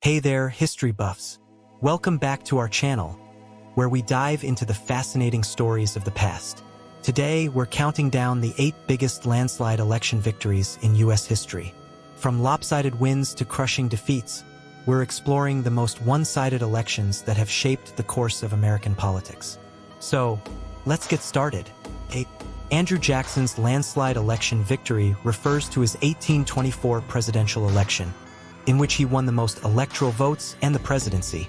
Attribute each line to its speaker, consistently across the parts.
Speaker 1: Hey there, history buffs. Welcome back to our channel, where we dive into the fascinating stories of the past. Today, we're counting down the 8 biggest landslide election victories in U.S. history. From lopsided wins to crushing defeats, we're exploring the most one-sided elections that have shaped the course of American politics. So, let's get started. Andrew Jackson's landslide election victory refers to his 1824 presidential election, in which he won the most electoral votes and the presidency,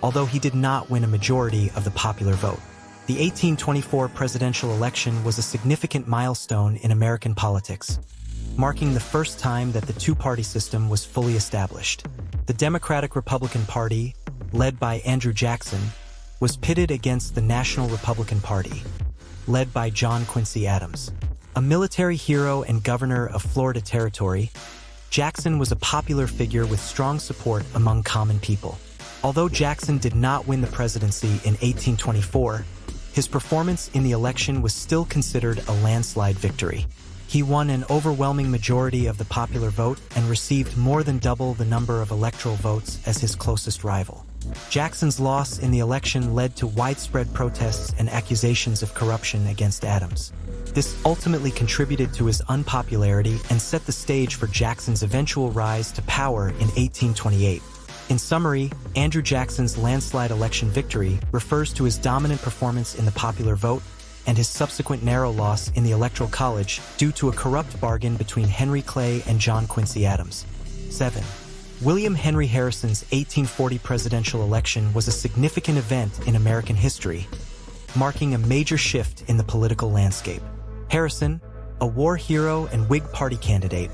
Speaker 1: although he did not win a majority of the popular vote. The 1824 presidential election was a significant milestone in American politics, marking the first time that the two-party system was fully established. The Democratic-Republican Party, led by Andrew Jackson, was pitted against the National Republican Party, led by John Quincy Adams. A military hero and governor of Florida Territory, Jackson was a popular figure with strong support among common people. Although Jackson did not win the presidency in 1824, his performance in the election was still considered a landslide victory. He won an overwhelming majority of the popular vote and received more than double the number of electoral votes as his closest rival. Jackson's loss in the election led to widespread protests and accusations of corruption against Adams. This ultimately contributed to his unpopularity and set the stage for Jackson's eventual rise to power in 1828. In summary, Andrew Jackson's landslide election victory refers to his dominant performance in the popular vote and his subsequent narrow loss in the Electoral College due to a corrupt bargain between Henry Clay and John Quincy Adams. 7. William Henry Harrison's 1840 presidential election was a significant event in American history, marking a major shift in the political landscape. Harrison, a war hero and Whig Party candidate,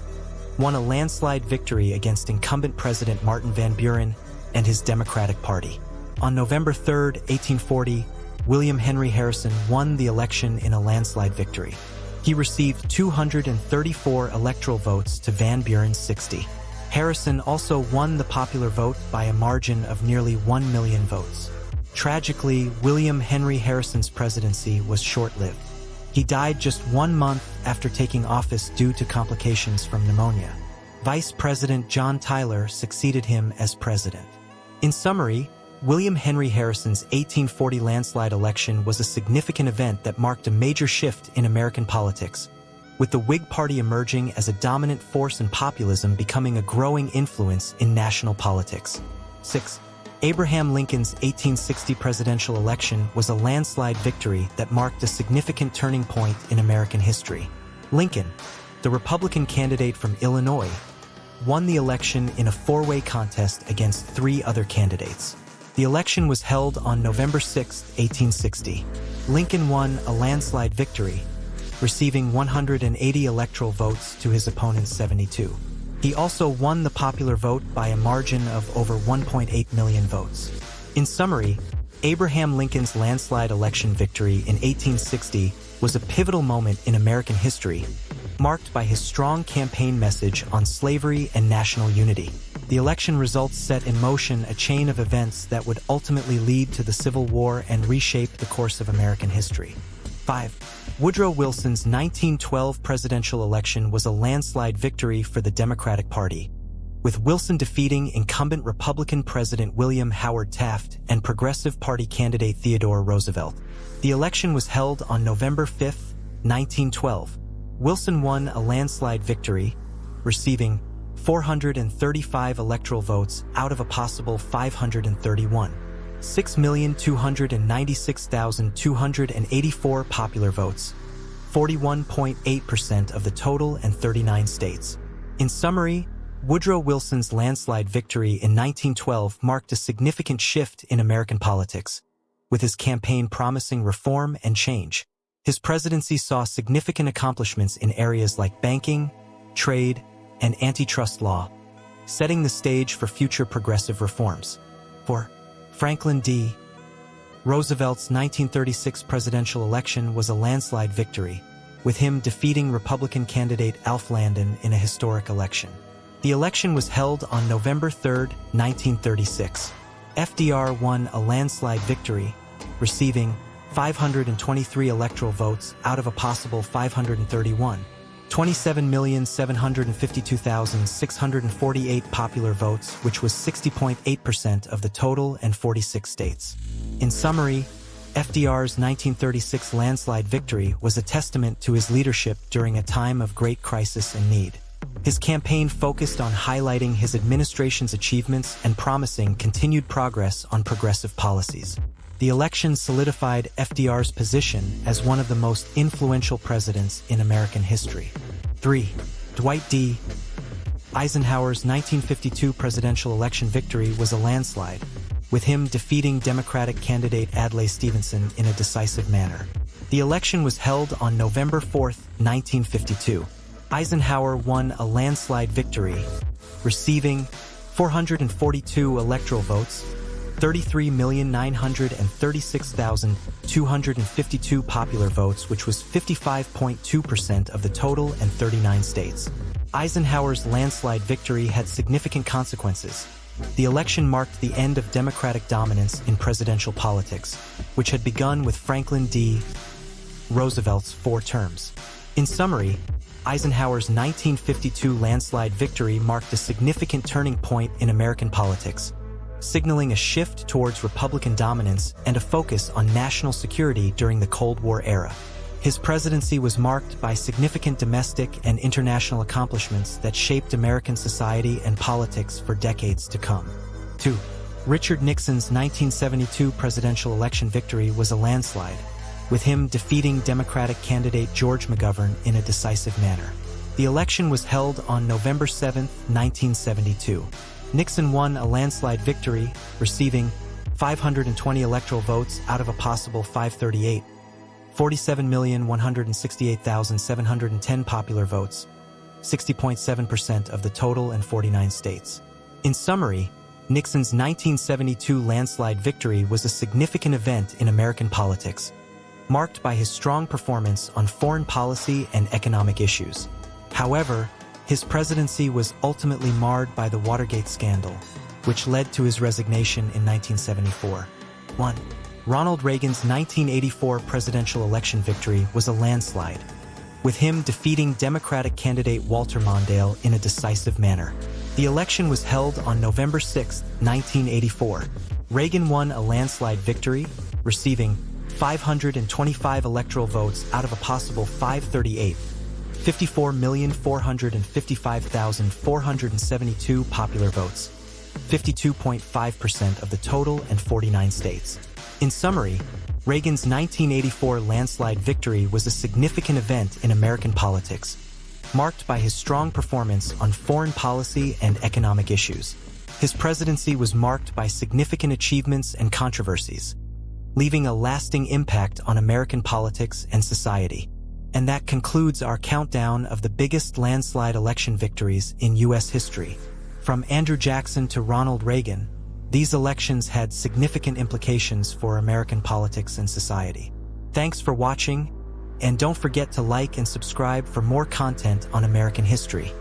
Speaker 1: won a landslide victory against incumbent President Martin Van Buren and his Democratic Party. On November 3, 1840, William Henry Harrison won the election in a landslide victory. He received 234 electoral votes to Van Buren's 60. Harrison also won the popular vote by a margin of nearly 1 million votes. Tragically, William Henry Harrison's presidency was short-lived. He died just 1 month after taking office due to complications from pneumonia. Vice President John Tyler succeeded him as president. In summary, William Henry Harrison's 1840 landslide election was a significant event that marked a major shift in American politics, with the Whig Party emerging as a dominant force and populism becoming a growing influence in national politics. 6. Abraham Lincoln's 1860 presidential election was a landslide victory that marked a significant turning point in American history. Lincoln, the Republican candidate from Illinois, won the election in a four-way contest against 3 other candidates. The election was held on November 6, 1860. Lincoln won a landslide victory, receiving 180 electoral votes to his opponent's 72. He also won the popular vote by a margin of over 1.8 million votes. In summary, Abraham Lincoln's landslide election victory in 1860 was a pivotal moment in American history, marked by his strong campaign message on slavery and national unity. The election results set in motion a chain of events that would ultimately lead to the Civil War and reshape the course of American history. 5. Woodrow Wilson's 1912 presidential election was a landslide victory for the Democratic Party, with Wilson defeating incumbent Republican President William Howard Taft and Progressive Party candidate Theodore Roosevelt. The election was held on November 5, 1912. Wilson won a landslide victory, receiving 435 electoral votes out of a possible 531. 6,296,284 popular votes, 41.8% of the total and 39 states. In summary, Woodrow Wilson's landslide victory in 1912 marked a significant shift in American politics, with his campaign promising reform and change. His presidency saw significant accomplishments in areas like banking, trade, and antitrust law, setting the stage for future progressive reforms. 4. Franklin D. Roosevelt's 1936 presidential election was a landslide victory, with him defeating Republican candidate Alf Landon in a historic election. The election was held on November 3, 1936. FDR won a landslide victory, receiving 523 electoral votes out of a possible 531. 27,752,648 popular votes, which was 60.8% of the total, and 46 states. In summary, FDR's 1936 landslide victory was a testament to his leadership during a time of great crisis and need. His campaign focused on highlighting his administration's achievements and promising continued progress on progressive policies. The election solidified FDR's position as one of the most influential presidents in American history. 3. Dwight D. Eisenhower's 1952 presidential election victory was a landslide, with him defeating Democratic candidate Adlai Stevenson in a decisive manner. The election was held on November 4, 1952. Eisenhower won a landslide victory, receiving 442 electoral votes, 33,936,252 popular votes, which was 55.2% of the total, and 39 states. Eisenhower's landslide victory had significant consequences. The election marked the end of Democratic dominance in presidential politics, which had begun with Franklin D. Roosevelt's 4 terms. In summary, Eisenhower's 1952 landslide victory marked a significant turning point in American politics, signaling a shift towards Republican dominance and a focus on national security during the Cold War era. His presidency was marked by significant domestic and international accomplishments that shaped American society and politics for decades to come. 2. Richard Nixon's 1972 presidential election victory was a landslide, with him defeating Democratic candidate George McGovern in a decisive manner. The election was held on November 7, 1972. Nixon won a landslide victory, receiving 520 electoral votes out of a possible 538, 47,168,710 popular votes, 60.7% of the total, and 49 states. In summary, Nixon's 1972 landslide victory was a significant event in American politics, marked by his strong performance on foreign policy and economic issues. However, his presidency was ultimately marred by the Watergate scandal, which led to his resignation in 1974. 1. Ronald Reagan's 1984 presidential election victory was a landslide, with him defeating Democratic candidate Walter Mondale in a decisive manner. The election was held on November 6, 1984. Reagan won a landslide victory, receiving 525 electoral votes out of a possible 538, 54,455,472 popular votes, 52.5% of the total, and 49 states. In summary, Reagan's 1984 landslide victory was a significant event in American politics, marked by his strong performance on foreign policy and economic issues. His presidency was marked by significant achievements and controversies, leaving a lasting impact on American politics and society. And that concludes our countdown of the biggest landslide election victories in U.S. history. From Andrew Jackson to Ronald Reagan, these elections had significant implications for American politics and society. Thanks for watching, and don't forget to like and subscribe for more content on American history.